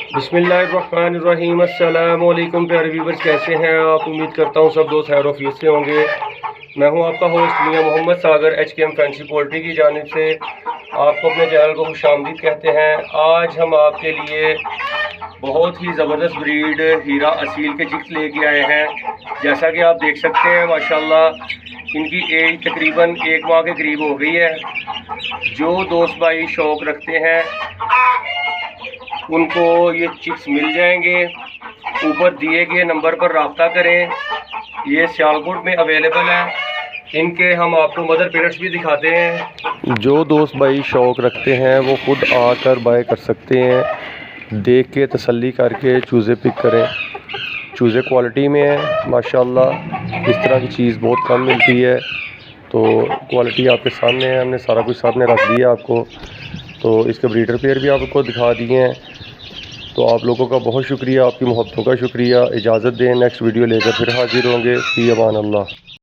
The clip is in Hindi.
बिस्मिल्लाहिर्रहमानिर्रहीम। अस्सलाम वालेकुम प्यारे व्यूवर्स, कैसे हैं आप? उम्मीद करता हूँ सब दोस्त खैर ऑफियत से होंगे। मैं हूँ आपका होस्ट मियां Mohammad Sagar HKM fancy poultry की जानिब से आपको अपने चैनल को खुशामदीद कहते हैं। आज हम आपके लिए बहुत ही ज़बरदस्त ब्रीड हीरा असील के चिक्स लेके आए हैं। जैसा कि आप देख सकते हैं माशाल्लाह इनकी एज तकरीबन 1 माह के करीब हो गई है। जो दोस्त भाई शौक़ रखते हैं उनको ये चिप्स मिल जाएंगे। ऊपर दिए गए नंबर पर रब्ता करें। ये सियालकोट में अवेलेबल है। इनके हम आपको मदर पेरेंट्स भी दिखाते हैं। जो दोस्त भाई शौक़ रखते हैं वो खुद आकर बाय कर सकते हैं। देख के तसल्ली करके चूज़े पिक करें। चूज़े क्वालिटी में है माशाल्लाह। इस तरह की चीज़ बहुत कम मिलती है, तो क्वालिटी आपके सामने है। हमने सारा कुछ सामने रख दिया आपको। तो इसके ब्रीडर पेयर भी आपको दिखा दिए हैं। तो आप लोगों का बहुत शुक्रिया, आपकी मोहब्बतों का शुक्रिया। इजाज़त दें, नेक्स्ट वीडियो लेकर फिर हाजिर होंगे। फ़ी अमान अल्लाह।